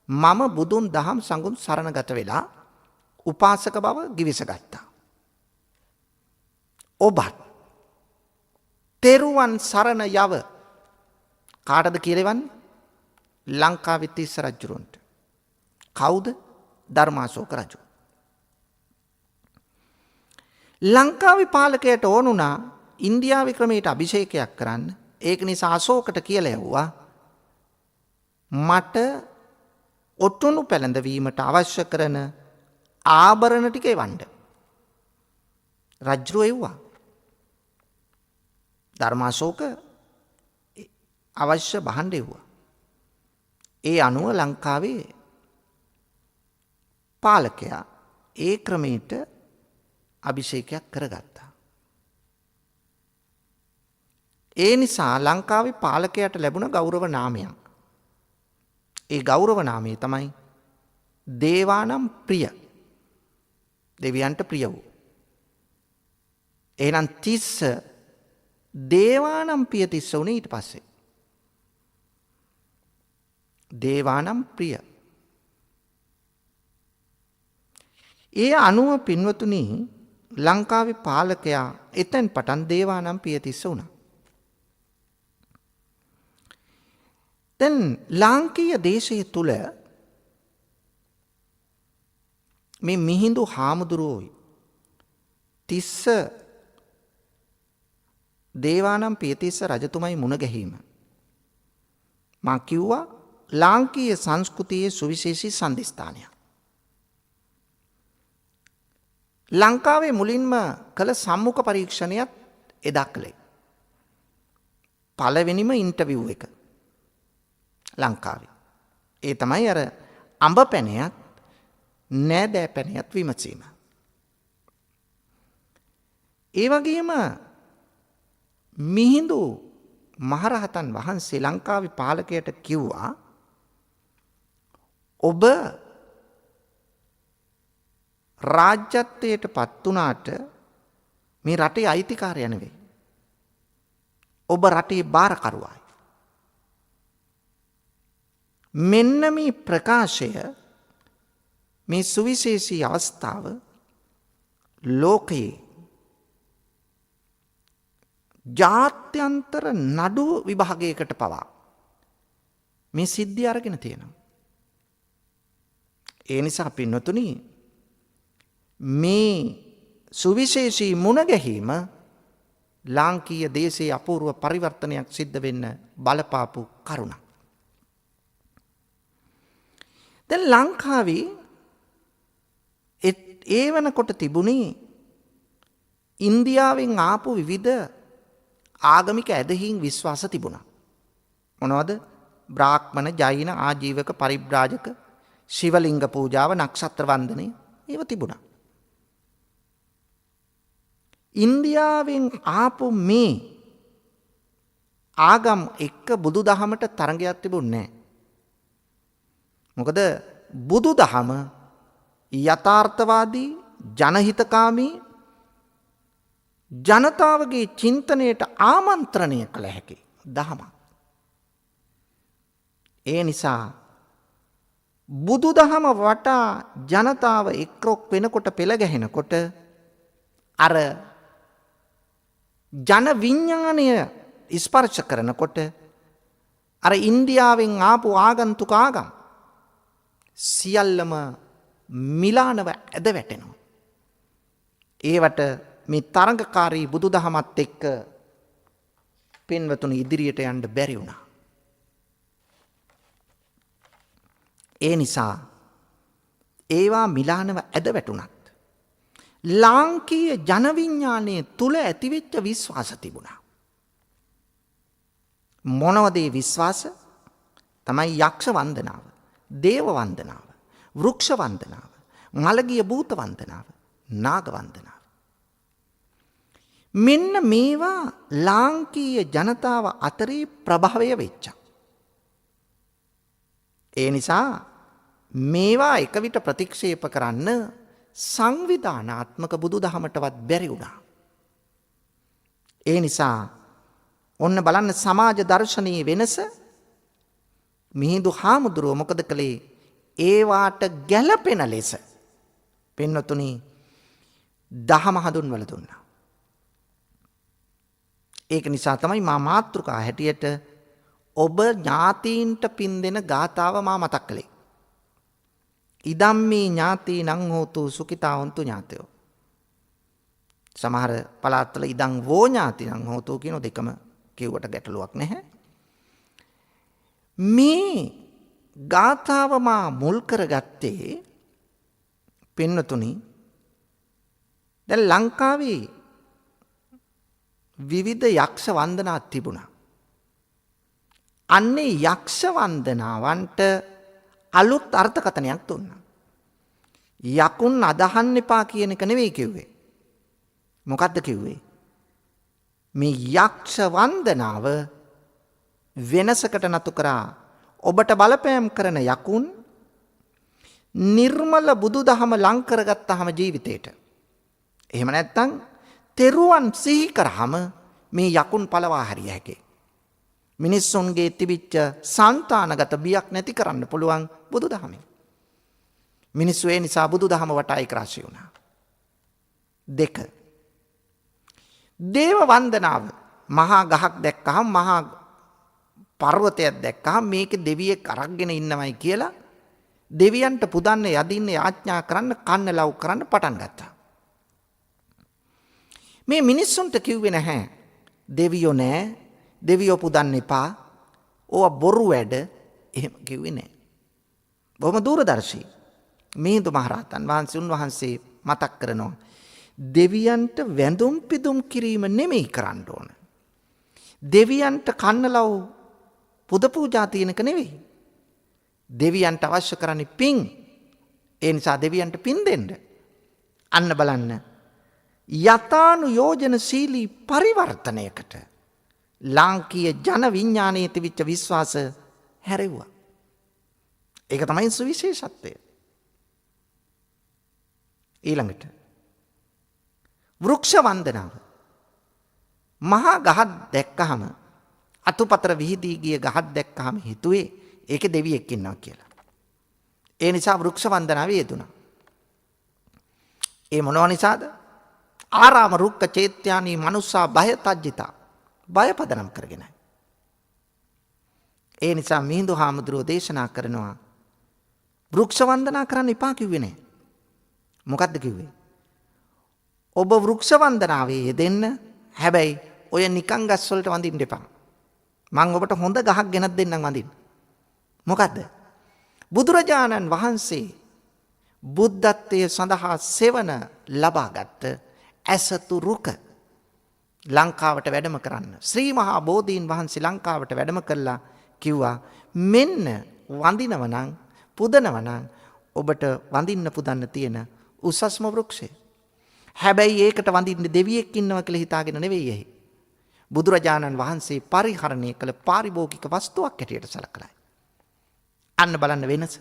මම බුදුන් දහම් සංඝුන් සරණගත වෙලා උපාසක බව ගිවිසගත්තා. ඔබත් තෙරුවන් සරණ යව කාටද කියලෙවන්නේ? ලංකාවේ තිස්ස රජුරන්ට. කවුද? ධර්මාශෝක රජු. ලංකාවේ පාලකයට ඕන වුණා ඉන්දියාවේ ක්‍රමයට අභිෂේකයක් කරන්න. ඒක නිසා අශෝකට කියලා යවුවා මට ඔටුනු පැළඳවීමට අවශ්‍ය කරන ආභරණ ටික එවන්න. රජුරෝ එව්වා. ධර්මාශෝක අවශ්‍ය භාණ්ඩ එව්වා. ඒ අනුව ලංකාවේ පාලකයා ඒ ක්‍රමයට අභිෂේකයක් කරගත්තා. ඒ නිසා ලංකාවේ පාලකයාට ලැබුණ ගෞරව නාමයක්. ඒ ගෞරව නාමය තමයි දේවානම් ප්‍රිය. දෙවියන්ට ප්‍රිය වූ. එහෙනම් තිස්ස දේවානම් ප්‍රිය තිස්ස වුණේ ඊට පස්සේ. දේවානම් ප්‍රිය. ඒ අනුව පින්වතුනි ලංකාවේ පාලකයා එතෙන් පටන් දේවානම්පියතිස්ස වුණා. දැන් ලාංකීය දේශය තුල මේ මිහිඳු හාමුදුරුවෝයි තිස්ස දේවානම්පියතිස්ස රජතුමයි මුණ ගැහිම මා කිව්වා ලාංකීය සංස්කෘතියේ සුවිශේෂී සන්ධිස්ථානයක්. ලංකාවේ මුලින්ම කළ සම්මුඛ පරීක්ෂණයත් එදා කළේ. පළවෙනිම ඉන්ටර්විව් එක ලංකාවේ. ඒ තමයි අර අඹ පැනයත් නෑදෑ පැනයත් විමසීම. ඒ වගේම මිහිඳු මහරහතන් වහන්සේ ලංකාවේ පාලකයට කිව්වා ඔබ රාජ්‍යත්වයට පත් වුණාට මේ රටේ අයිතිකාරය නෙවෙයි. ඔබ රටේ බාරකරුවායි. මෙන්න මේ ප්‍රකාශය මේ සුවිශේෂී අවස්ථාව ලෝකයේ ජාත්‍යන්තර නඩු විභාගයකට පවා මේ සිද්ධිය අරගෙන තියෙනවා. ඒ නිසා පින්වතුනි මේ සුවිශේෂී මුණ ගැහිම ලාංකීය දේශයේ අපූර්ව පරිවර්තනයක් සිද්ධ වෙන්න බලපාපු කරුණක්. දැන් ලංකාවේ ඒ වෙනකොට තිබුණේ ඉන්දියාවෙන් ආපු විවිධ ආගමික ඇදහින් විශ්වාස තිබුණා. මොනවද? බ්‍රාහ්මණ, ජෛන, ආජීවක, පරිබ්‍රාජක, ශිවලිංග පූජාව, නක්ෂත්‍ර වන්දනය ඒව තිබුණා. ඉන්දියාවෙන් ආපු මේ ආගම් එක්ක බුදුදහමට තරඟයක් තිබුණේ නැහැ. මොකද බුදුදහම යථාර්ථවාදී, ජනහිතකාමී, ජනතාවගේ චින්තනයට ආමන්ත්‍රණය කළ හැකි දහමක්. ඒ නිසා බුදුදහම වටා ජනතාව එක්රොක් වෙනකොට පෙළ ගැහෙනකොට අර ජන විඥාණය ස්පර්ශ කරනකොට අර ඉන්දියාවෙන් ආපු ආගන්තුක ආගම් සියල්ලම මිලානව ඇද වැටෙනවා. ඒවට මේ තරඟකාරී බුදුදහමත් එක්ක පින්වතුනි ඉදිරියට යන්න බැරි වුණා. ඒ නිසා ඒවා මිලානව ඇද වැටුණත් ලාංකීය ජන විඥානයේ තුල ඇතිවෙච්ච විශ්වාස තිබුණා. මොනවද ඒ විශ්වාස? තමයි යක්ෂ වන්දනාව, දේව වන්දනාව, වෘක්ෂ වන්දනාව, මළගිය භූත වන්දනාව, නාග වන්දනාව. මෙන්න මේවා ලාංකීය ජනතාව අතරේ ප්‍රභවය වෙච්චා. ඒ නිසා මේවා එක විට ප්‍රතික්ෂේප කරන්න සංවිධානාත්මක බුදුදහමටවත් බැරි වුණා. ඒ නිසා ඔන්න බලන්න සමාජ දර්ශනයේ වෙනස. මිහිඳු හාමුදුරුව මොකද කළේ? ඒවාට ගැළපෙන ලෙස පින්වතුනි දහම හඳුන්වලා දුන්නා. ඒක නිසා තමයි මා මාතෘකා හැටියට ඔබ ඥාතීන්ට පින් දෙන ගාථාව මා මතක් කළේ. ඉදම්මේ ඥාතීනං හෝතු සුඛිතා හොන්තු ඥාතයෝ. සමහර පළාත්වල ඉදං වෝ ඥාතීනං හෝතු කියන දෙකම කිව්වට ගැටලුවක් නැහැ. මේ ගාථාව මා මුල් කරගත්තේ පින්වතුනි දැන් ලංකාවේ විවිධ යක්ෂ වන්දනා තිබුණා. අන්නේ යක්ෂ වන්දනාවන්ට අලුත් අර්ථකථනයක් දුන්නා. යකුන් අදහන්න එපා කියන එක නෙවෙයි කිව්වේ. මොකද්ද කිව්වේ? මේ යක්ෂ වන්දනාව වෙනසකට නතු කරා ඔබට බලපෑම් කරන යකුන් නිර්මල බුදුදහම ලං කරගත්තාම ජීවිතේට. එහෙම නැත්නම් තෙරුවන් සිහි කරාම මේ යකුන් පළවා හරිය හැකියි. මිනිස්සුන්ගේ තිබිච්ච సంతానගත බියක් නැති කරන්න පුළුවන් බුදුදහමෙන්. මිනිස්සු ඒ නිසා බුදුදහම වටා එක් රාශී වුණා. දෙක. දේව වන්දනාව මහා ගහක් දැක්කහම මහා පර්වතයක් දැක්කහම මේක දෙවියෙක් අරගෙන ඉන්නවයි කියලා දෙවියන්ට පුදන්න යදින්න යාඥා කරන්න කන්න ලව් කරන්න පටන් ගත්තා. මේ මිනිස්සුන්ට කිව්වේ නැහැ දෙවියෝ නෑ දෙවියෝ පුදන්න එපා ඕවා බොරු වැඩ එහෙම කිව්වේ නෑ. බොහොම දූරදර්ශී මිහිඳු මහරහතන් වහන්සේ උන්වහන්සේ මතක් කරනවා දෙවියන්ට වැඳුම් පිදුම් කිරීම නෙමෙයි කරන්න ඕන. දෙවියන්ට කන්නලව් පුද පූජා තියෙනක නෙවෙයි. දෙවියන්ට අවශ්‍ය කරන්නේ පින්. ඒ නිසා දෙවියන්ට පින් දෙන්න. අන්න බලන්න. යථානුයෝජනශීලී පරිවර්තනයකට ලාංකීය ජන විඥානයේ තිබිච්ච විශ්වාස හැරෙව්වා. ඒක තමයි සුවිශේෂත්වය. ඊළඟට වෘක්ෂ වන්දනාව. මහා ගහක් දැක්කහම අතුපතර විහිදී ගිය ගහක් දැක්කහම හිතුවේ ඒකේ දෙවියෙක් ඉන්නවා කියලා. ඒ නිසා වෘක්ෂ වන්දනාවේ යෙදුණා. ඒ මොනවා නිසාද? ආරාම රුක්ක චේත්‍යානී මනුස්සා බය තජ්ජිතා. බය පදනම් කරගෙනයි. ඒ නිසා මිහිඳු හාමුදුරුවෝ දේශනා කරනවා වෘක්ෂ වන්දනා කරන්න එපා කිව්වේ නෑ. මොකද්ද කිව්වේ? ඔබ වෘක්ෂ වන්දනාවේ යෙදෙන්න හැබැයි ඔය නිකං ගස් වලට වඳින්න එපා. මම ඔබට හොඳ ගහක් ගෙනත් දෙන්නම් වඳින්න. මොකද්ද? බුදුරජාණන් වහන්සේ බුද්ධත්වයේ සඳහා සෙවන ලබාගත් ඇසතු රුක ලංකාවට වැඩම කරන්න. ශ්‍රී මහා බෝධීන් වහන්සේ ලංකාවට වැඩම කළා කිව්වා මෙන්න වඳිනව නම් පුදනව නම් ඔබට වඳින්න පුදන්න තියෙන උසස්ම වෘක්ෂය. හැබැයි ඒකට වඳින්න දෙවියෙක් ඉන්නවා කියලා හිතාගෙන නෙවෙයි එහි. බුදුරජාණන් වහන්සේ පරිහරණය කළ පාරිභෝගික වස්තුවක් හැටියට සලකලා. අන්න බලන්න වෙනස.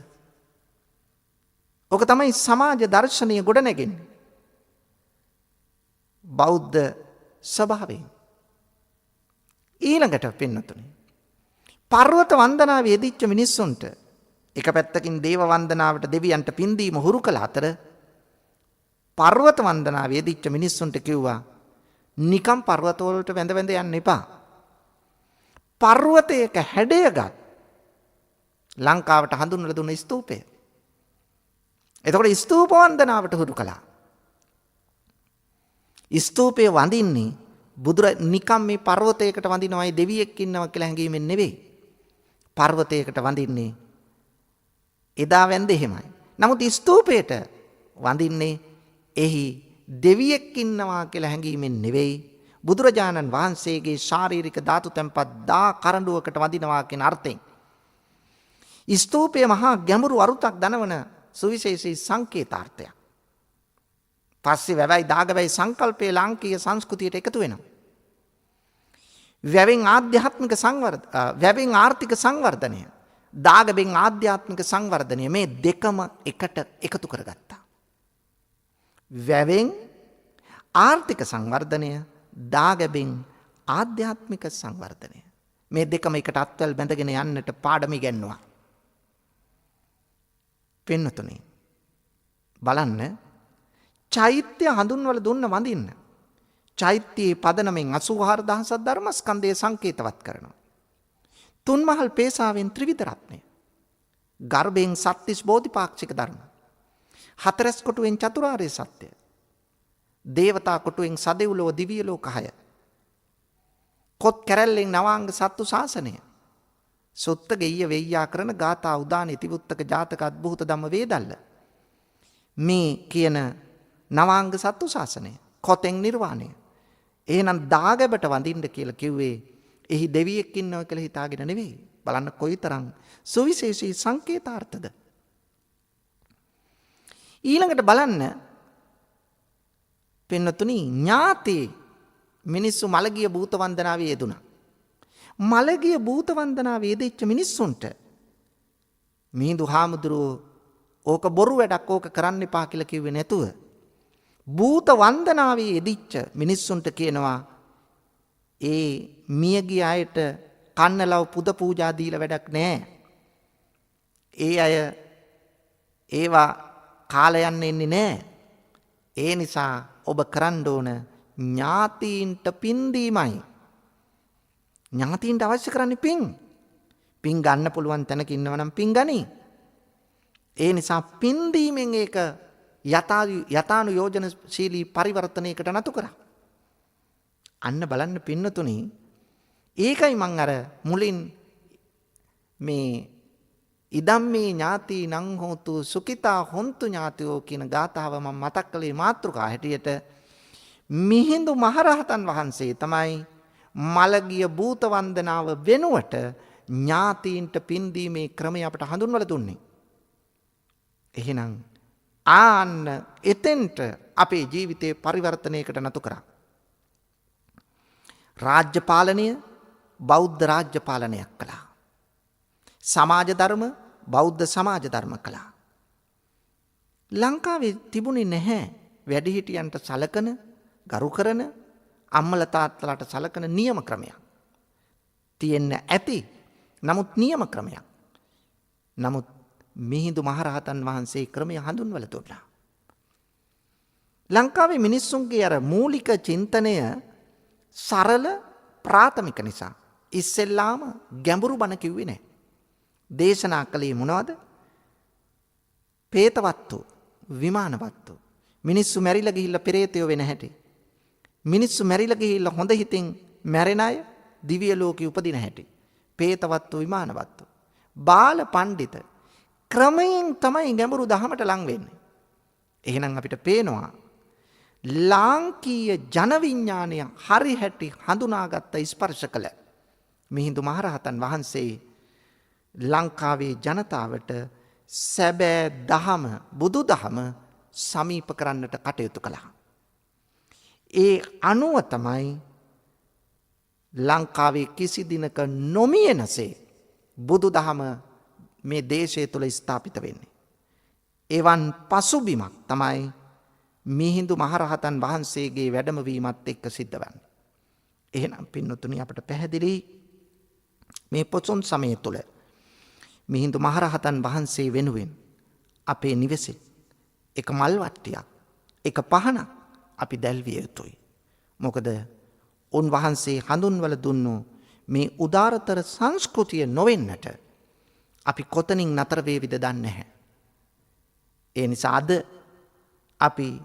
ඔක තමයි සමාජ දර්ශනීය ගොඩනැගෙන්නේ. බෞද්ධ ස්වභාවයෙන්. ඊළඟට පින්නතුනි. පර්වත වන්දනාවේ යෙදිච්ච මිනිස්සුන්ට එක පැත්තකින් දේව වන්දනාවට දෙවියන්ට පින්දීම හුරු කළ අතර පර්වත වන්දනාවේ යෙදිච්ච මිනිස්සුන්ට කිව්වා නිකම් පර්වත වලට වැඳ වැඳ යන්න එපා. පර්වතයක හැඩයගත් ලංකාවට හඳුන්වලා දුන්න ස්තූපය. එතකොට ස්තූප වන්දනාවට හුරු කළා. ස්තූපය වඳින්නේ නිකම් මේ පර්වතයකට වඳිනවයි දෙවියෙක් ඉන්නවා කියලා හැඟීමෙන් නෙවෙයි. පර්වතයකට වඳින්නේ එදා වැඳ එහෙමයි. නමුත් ස්තූපයට වඳින්නේ එහි දෙවියෙක් ඉන්නවා කියලා හැඟීමෙන් නෙවෙයි. බුදුරජාණන් වහන්සේගේ ශාරීරික ධාතු තැන්පත් දා කරඬුවකට වඳිනවා කියන අර්ථයෙන්. ස්තූපය මහා ගැඹුරු අරුතක් දනවන සුවිශේෂී සංකේතාර්ථයක්. පස්සේ වැවයි දාගවයි සංකල්පයේ ලාංකීය සංස්කෘතියට එකතු වෙනවා. වැවෙන් ආර්ථික සංවර්ධනය, දාගබෙන් ආධ්‍යාත්මික සංවර්ධනය මේ දෙකම එකට එකතු කරගත්තා. වැවෙන් ආර්ථික සංවර්ධනය, දාගබෙන් ආධ්‍යාත්මික සංවර්ධනය. මේ දෙකම එකට අත්වැල් බැඳගෙන යන්නට පාඩම ඉගැන්වුවා. පින්නතුනි බලන්න චෛත්‍ය හඳුන්වලා දුන්න වඳින්න. චෛත්‍යයේ පදනමෙන් 84000ක් ධර්මස්කන්ධය සංකේතවත් කරනවා. තුන්මහල් පේසාවෙන් ත්‍රිවිධ රත්නය. ගර්භයෙන් සත්‍තිස් බෝධිපාක්ෂික ධර්ම. හතරස් කොටුවෙන් චතුරාර්ය සත්‍ය. දේවතා කොටුවෙන් සදෙව්ලොව දිව්‍ය ලෝක 6. කොත් කැරැල්ලෙන් නවාංග සත්තු ශාසනය. සුත්ත ගෙය්‍ය වෙయ్యා කරන ගාථා උදාන ඉතිවුත්තක ජාතක අද්භූත ධම්ම වේදල්ල. මේ කියන නවාංග සත්තු ශාසනය. කොතෙන් නිර්වාණය. එහෙනම් දාගැබට වඳින්න කියලා කිව්වේ එහි දෙවියෙක් ඉන්නවා කියලා හිතාගෙන නෙවෙයි. බලන්න කොයිතරම් සුවිශේෂී සංකේතාර්ථද. ඊළඟට බලන්න පින්නතුනි ඥාති මිනිස්සු මළගිය භූත වන්දනාවේ යෙදුණා. මළගිය භූත වන්දනාවේ යෙදිච්ච මිනිස්සුන්ට මිහිඳු හාමුදුරුවෝ ඕක බොරු වැඩක් ඕක කරන්න එපා කියලා කිව්වේ නැතුව භූත වන්දනාවේ යෙදිච්ච මිනිස්සුන්ට කියනවා ඒ මියගිය අයට කන්නලව පුද පූජා දීලා වැඩක් නැහැ. ඒ අය ඒවා කාලයන් එන්නේ නැහැ. ඒ නිසා ඔබ කරන්න ඕන ඥාතීන්ට පින්දීමයි. ඥාතීන්ට අවශ්‍ය කරන්නේ පින්. පින් ගන්න පුළුවන් තැනක ඉන්නව නම් පින් ගනි. ඒ නිසා පින්දීමෙන් ඒක යථානුයෝජනශීලී පරිවර්තනයකට නතු කරා. අන්න බලන්න පින්නතුනි, ඒකයි මං අර මුලින් මේ ඉදම්මේ ඥාති නං හෝතු සුඛිතා හොන්තු ඥාතියෝ කියන ගාථාව මම මතක් කළේ මාතෘකා හැටියට. මිහිඳු මහරහතන් වහන්සේ තමයි මළගිය භූත වන්දනාව වෙනුවට ඥාතීන්ට පින්දීමේ ක්‍රමය අපට හඳුන්වලා දුන්නේ. එහෙනම් ආන්න එතෙන්ට අපේ ජීවිතේ පරිවර්තනයකට නතු කරා. රාජ්‍ය පාලනය බෞද්ධ රාජ්‍ය පාලනයක් කළා. සමාජ ධර්ම බෞද්ධ සමාජ ධර්ම කළා. ලංකාවේ තිබුණේ නැහැ වැඩිහිටියන්ට සලකන, ගරු කරන, අම්මල තාත්තලාට සලකන නියම ක්‍රමයක්. තියෙන්න ඇති. නමුත් නියම ක්‍රමයක්. නමුත් මිහිඳු මහරහතන් වහන්සේ ක්‍රමය හඳුන්වලා දුන්නා. ලංකාවේ මිනිස්සුන්ගේ අර මූලික චින්තනය සරල ප්‍රාථමික නිසා ඉස්සෙල්ලාම ගැඹුරු බණ කිව්වේ නැහැ. දේශනා කළේ මොනවද? പ്രേතවත්තු, විමානවත්තු. මිනිස්සු මැරිලා ගිහිල්ලා පෙරේතයෝ වෙන හැටි. මිනිස්සු මැරිලා ගිහිල්ලා හොඳ හිතින් මැරෙන අය දිව්‍ය ලෝකෙ උපදින හැටි. പ്രേතවත්තු, විමානවත්තු. බාල පඬිත ක්‍රමයෙන් තමයි ගැඹුරු දහමට ලං වෙන්නේ. එහෙනම් අපිට පේනවා ලාංකීය ජන විඥානය හරි හැටි හඳුනාගත්ත ස්පර්ශ කළ මිහිඳු මහරහතන් වහන්සේ ලංකාවේ ජනතාවට සැබෑ දහම, බුදු දහම සමීප කරන්නට කටයුතු කළා. ඒ අනුව තමයි ලංකාවේ කිසි දිනක නොමියෙනසේ බුදු දහම මේ දේශය තුළ ස්ථාපිත වෙන්නේ. එවන් පසුබිමක් තමයි මිහිඳු මහරහතන් වහන්සේගේ වැඩමවීමත් එක්ක සිද්ධ වන්නේ. එහෙනම් පින්නතුනි, අපට පැහැදිලි මේ පොසොන් සමය තුළ මිහිඳු මහරහතන් වහන්සේ වෙනුවෙන් අපේ නිවෙසේ එක මල් වට්ටියක්, එක පහනක් අපි දැල්විය යුතුයි. මොකද උන්වහන්සේ හඳුන්වලා දුන්නු මේ උදාරතර සංස්කෘතිය නොවෙන්නට අපි කොතනින් නතර වේවිද දන්නේ නැහැ. ඒ නිසා අද අපි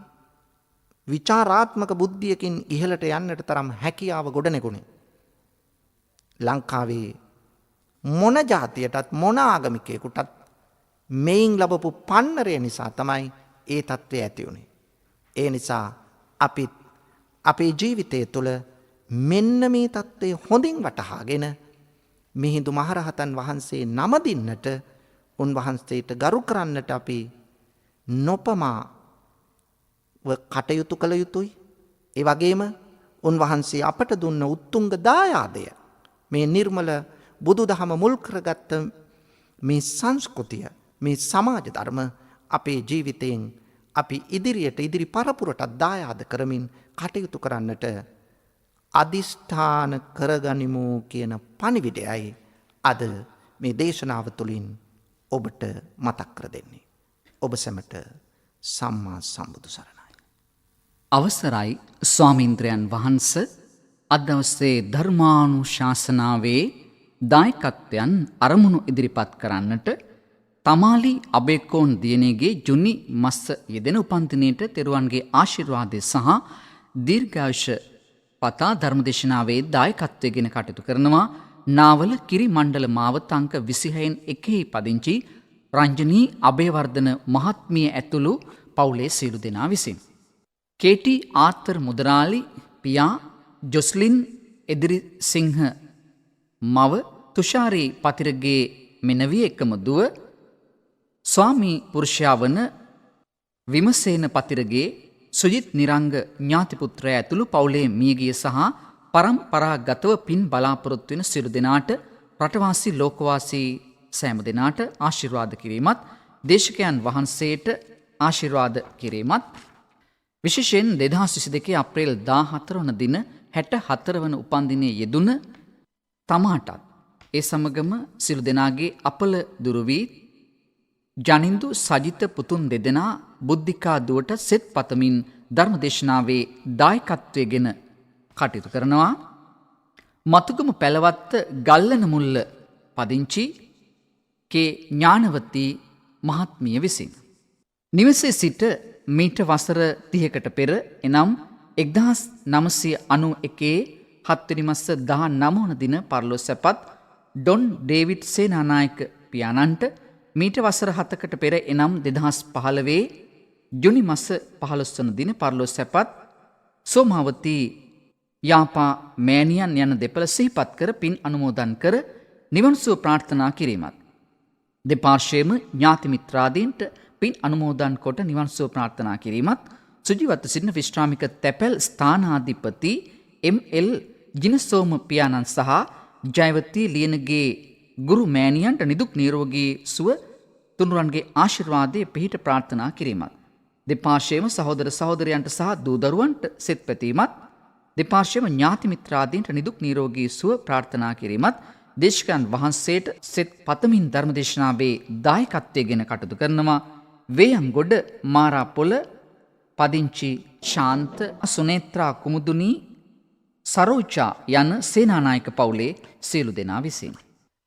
විචාරාත්මක බුද්ධියකින් ඉහළට යන්නට තරම් හැකියාව ගොඩනැගුණේ. ලංකාවේ මොන ජාතියටත් මොන ආගමිකයෙකුටත් මෙයින් ලැබපු පන්නරය නිසා තමයි ඒ තත්ත්වය ඇති වුණේ. ඒ නිසා අපි අපේ ජීවිතය තුළ මෙන්න මේ තත්ත්වය හොඳින් වටහාගෙන මිහිඳු මහරහතන් වහන්සේ නමදින්නට, උන්වහන්සේට ගරු කරන්නට අපි නොපමා කටයුතු කළ යුතුයි. ඒ වගේම උන්වහන්සේ අපට දුන්න උත්තුංග දායාදය, මේ නිර්මල බුදුදහම මුල් කරගත්ත මේ සංස්කෘතිය, මේ සමාජ ධර්ම අපේ ජීවිතයෙන් අපි ඉදිරියට, ඉදිරි පරපුරට දායාද කරමින් කටයුතු කරන්නට අදිෂ්ඨාන කරගනිමු කියන පණිවිඩයයි අද මේ දේශනාව තුළින් ඔබට මතක් කර දෙන්නේ. ඔබ සැමට සම්මා සම්බුදු සරණයි. අවසරයි ස්වාමීන්ද්‍රයන් වහන්ස, අද දවසේ ධර්මානුශාසනාවේ දායකත්වයන් අරමුණු ඉදිරිපත් කරන්නට තමාලි අබේකෝන් දියණියගේ ජුනි මස්ස යෙදෙන උපන්දිනයට තෙරුවන්ගේ ආශිර්වාදය සහ දීර්ඝායුෂ පතා ධර්මදේශනාවේ දායකත්වයෙන් කටයුතු කරනවා නාවල කිරි මණ්ඩල මාවත අංක 26 පදිංචි රංජනී අබේවර්ධන මහත්මිය ඇතුළු පවුලේ සියලු දෙනා විසින්. කේටි ආතර් මුදරාලි පියා ජොස්ලින් එදිරිසිංහ මව තුෂාරී පතිරගේ මෙනවිය එකම දුව ස්වාමී පුරුෂයා වන විමසේන පතිරගේ සුජිත් නිරංග ඥාතිපුත්‍රය ඇතුළු පවුලේ මියගිය සහ පරම්පරාගතව පින් බලාපොරොත්තු වෙන සියලු දෙනාට, රටවාසී ලෝකවාසී සෑම දෙනාට ආශිර්වාද කිරීමත්, දේශකයන් වහන්සේට ආශිර්වාද කිරීමත්, විශේෂයෙන් 2022 අප්‍රේල් 14 වන දින 64 වන උපන්දිනයේ යෙදුන තමාටත් ඒ සමගම සියලු දෙනාගේ අපල දුරු වී ජනින්දු සජිත පුතුන් දෙදෙනා බුද්ධිකා දුවට සෙත් පතමින් ධර්මදේශනාවේ දායකත්වයෙන් කටයුතු කරනවා. මතුගම පැලවත්ත ගල්ලන මුල්ල පදිංචි කේ ඥානවතී මහත්මිය විසින්. නිවසේ සිට මීට වසර 30කට පෙර එනම් 1991 7 මස 19 වන දින පරලොව සැපත් ඩොන් ඩේවිඩ් සේනානායක පියාණන්ට මීට වසර 7කට පෙර එනම් 2015 ජුනි මස 15 වන දින පරලොව සැපත් සෝමාවතී යාපා මෑණියන් යන දෙපළ සිහිපත් කර පින් අනුමෝදන් කර නිවන් සුව ප්‍රාර්ථනා කිරීමත්. දෙපාර්ශ්වයේම ඥාති මිත්‍රාදීන්ට පින් අනුමෝදන් කොට නිවන් සුව ප්‍රාර්ථනා කිරීමත්. සුජීවත්ව සිටින විශ්‍රාමික තැපැල් ස්ථානාධිපති එම්.එල්. ජිනසෝම පියාණන් සහ ජයවතී ලියනගේ ගුරු මෑණියන්ට නිදුක් නිරෝගී සුව තුනුරන්ගේ ආශිර්වාදයේ පිහිට ප්‍රාර්ථනා කිරීමත්. දෙපාර්ශ්වයේම සහෝදර සහෝදරයන්ට සහ දූ දරුවන්ට සෙත් පැතීමත්. දෙපාර්ශ්වයේම ඥාති මිත්‍රාදීන්ට නිදුක් නිරෝගී සුව ප්‍රාර්ථනා කිරීමත්. දේශකයන් වහන්සේට සෙත් පතමින් ධර්මදේශනාවේ දායකත්වයෙන් කටයුතු කරනවා. වේයන්ගොඩ මාරාපොළ පදිංචි ශාන්ත සුනේත්‍රා කුමුදුනී සරෝජා යන සේනානායක පවුලේ සියලු දෙනා විසින්.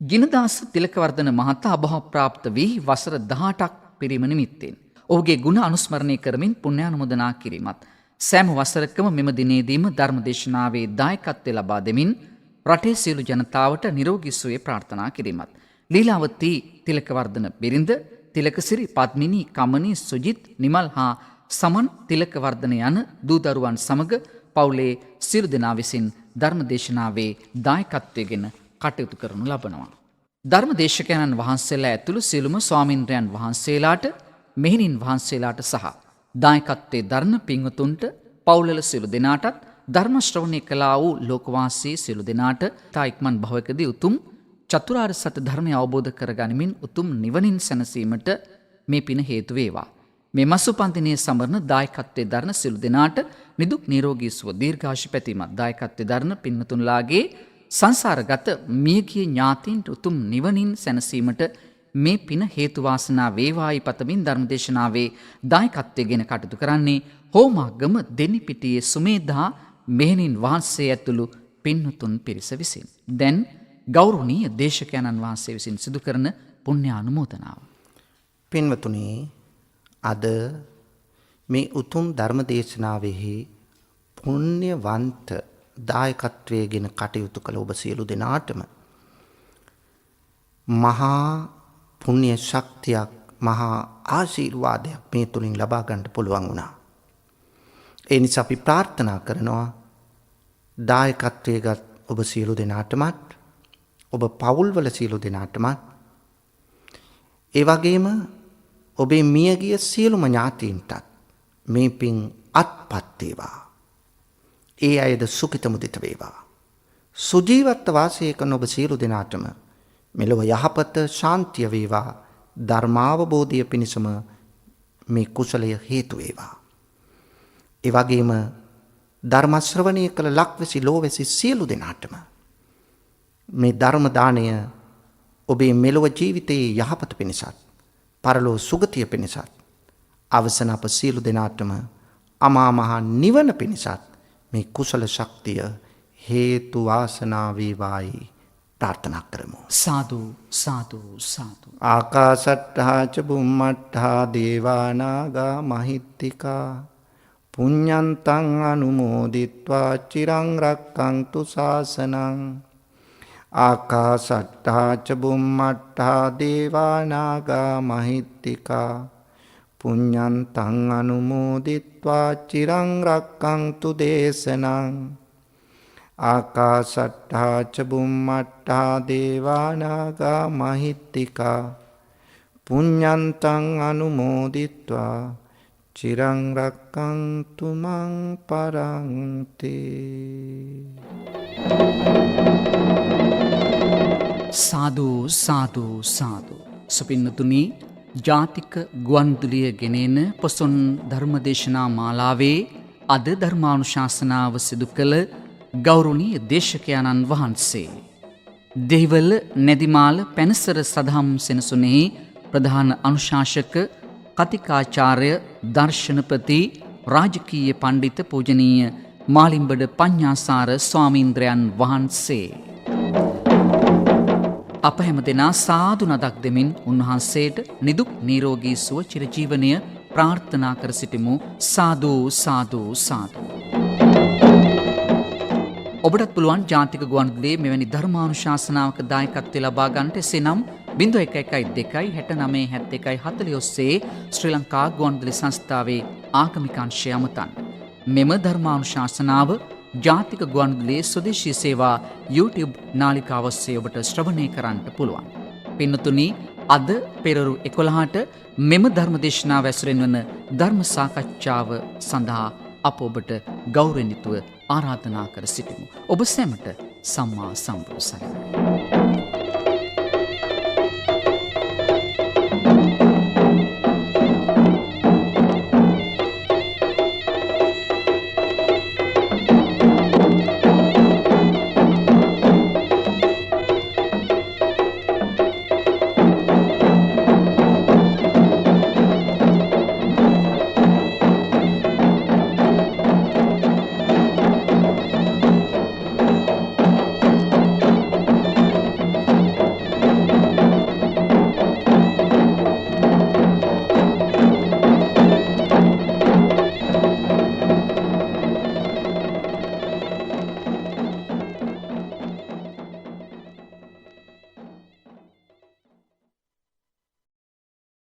ගිනදාස තිලකවර්ධන මහතා අභාවප්‍රාප්ත වී වසර 18ක් පිරීම නිමිත්තෙන් ඔහුගේ ගුණ අනුස්මරණය කරමින් පුණ්‍යානුමෝදනා කිරීමත්. සෑම වසරකම මෙම දිනේදීම ධර්මදේශනාවේ දායකත්වය ලබා දෙමින් රටේ සියලු ජනතාවට නිරෝගී සුවය ප්‍රාර්ථනා කිරීමත්. ලීලාවතී තිලකවර්ධන බිරිඳ තිලකසිරි පද්මිනී කමනී සුජිත් නිමල් හා සමන් තිලකවර්ධන යන දූ දරුවන් සමග පවුලේ සියලු දෙනා විසින් ධර්මදේශනාවේ දායකත්වයෙන් කටයුතු කරනු ලබනවා. ධර්මදේශකයන්න් වහන්සේලා ඇතුළු සියලුම ස්වාමින්ද්‍රයන් වහන්සේලාට මෙහෙණින් වහන්සේලාට සහ දායකත්වයේ දරන පින්වතුන්ට පවුලල සියලු දෙනාටත් ධර්ම ශ්‍රවණය කළා වූ ලෝකවාසී සියලු දෙනාට තා ඉක්මන් භවයකදී උතුම් චතුරාර්ය සත්‍ය ධර්මය අවබෝධ කරගනිමින් උතුම් නිවනින් සැනසීමට මේ පින හේතු වේවා. මේ මසුපන්තිනේ සමරන දායකත්වයේ දරන සියලු දෙනාට නිදුක් නිරෝගී සුව දීර්ඝායුෂ පැතීමත්. දායකත්වයේ දරන පින්වතුන්ලාගේ සංසාරගත මියගිය ඥාතීන්ට උතුම් නිවනින් සැනසීමට මේ පින හේතු වාසනා වේවායි පතමින් ධර්මදේශනාවේ දායකත්වයෙන් කටයුතු කරන්නේ හෝමාගම දෙනිපිටියේ සුමේධා මෙහෙණින් වහන්සේ ඇතුළු පින්වතුන් පිරිස විසින්. දැන් ගෞරවනීය දේශකයන්න් වහන්සේ විසින් සිදු කරන පුණ්‍යානුමෝදනාව. පින්වතුනි, අද මේ උතුම් ධර්මදේශනාවෙහි පුණ්‍යවන්ත දායකත්වයෙන් කටයුතු කළ ඔබ සියලු දෙනාටම මහා පුණ්‍ය ශක්තියක්, මහා ආශිර්වාදයක් මේ තුලින් ලබා ගන්න පුළුවන් වුණා. ඒ නිසා අපි ප්‍රාර්ථනා කරනවා දායකත්වයේ ගත් ඔබ සියලු දෙනාටමත්, ඔබ පවුල්වල සියලු දෙනාටමත්, ඒ වගේම ඔබේ මියගිය සියලුම ඥාතීන්ටත් මේ පින් අත්පත් වේවා. ඒ අයද සුඛිත මුදිත වේවා. සුජීවත්ව වාසය කරන ඔබ සියලු දෙනාටම මෙලොව යහපත ශාන්තිය වේවා. ධර්මාවබෝධය පිණිසම මේ කුසලය හේතු වේවා. ඒ වගේම ධර්ම ශ්‍රවණය කළ ලක්වැසි ලෝවැසි සියලු දෙනාටම මේ ධර්ම දාණය ඔබේ මෙලොව ජීවිතයේ යහපත පිණිසත් පරලොව සුගතිය පිණිසත් අවසන අප සියලු දෙනාටම අමා මහ නිවන පිණිසත් මේ කුසල ශක්තිය හේතු වාසනා වේවායි ප්‍රාර්ථනා කරමු. සාදු සාදු සාදු. ආකාශට්ඨා ච බුම්මට්ඨා දේවානාගා මහිත්‍තිකා පුඤ්ඤන්තං අනුමෝදිත්වා චිරං රක්ඛන්තු ශාසනං. ආකාශට්ඨා ච බුම්මට්ඨා දේවානාගා මහිත්‍තිකා පුඤ්ඤන්තං අනුමෝදිත්වා චිරං රක්ඛන්තු දේශනං. ආකාශට්ඨා ච බුම්මට්ඨා දේවානාගා මහිත්‍තිකා පුඤ්ඤන්තං අනුමෝදිත්වා චිරං රක්ඛන්තු මං පරන්ති. සාදු සාදු සාදු. සුපින්නතුනි, ජාතික ගුවන්විදුලිය ගෙනෙන පොසොන් ධර්මදේශනා මාලාවේ අද ධර්මානුශාසනාව සිදු කළ ගෞරවනීය දේශකයාණන් වහන්සේ දෙහිවල නැදිමාල පැනසර සදහම් සෙනසුනෙහි ප්‍රධාන අනුශාසක කතිකාචාර්ය දර්ශනපති රාජකීය පණ්ඩිත පූජනීය මාලිම්බඩ පඤ්ඤාසාර ස්වාමීන්ද්‍රයන් වහන්සේ. අප හැම දෙනා සාදු නදක් දෙමින් උන්වහන්සේට නිදුක් නිරෝගී සුව චිරජීවනය ප්‍රාර්ථනා කර සිටිමු. සාදු සාදු සාදු. ඔබටත් පුළුවන් ජාතික ගුවන්විදුලියේ මෙවැනි ධර්මානුශාසනාවක දායකත්වය ලබා ගන්නට. එසේනම් 0112 69 71 40 ඔස්සේ ශ්‍රී ලංකා ගුවන්විදුලි සංස්ථාවේ ආගමික අංශය අමතන්න. මෙම ධර්මානුශාසනාව ජාතික ගුවන්විදුලියේ ස්වදේශීය සේවා YouTube නාලිකාව ඔස්සේ ඔබට ශ්‍රවණය කරන්නට පුළුවන්. පින්නතුනි, අද පෙරරු 11ට මෙම ධර්මදේශනාව ඇසුරෙන් වන ධර්ම සාකච්ඡාව සඳහා අප ඔබට ගෞරවණීයව ආරාධනා කර සිටිමු. ඔබ සැමට සම්මා සම්බුදු සරණයි.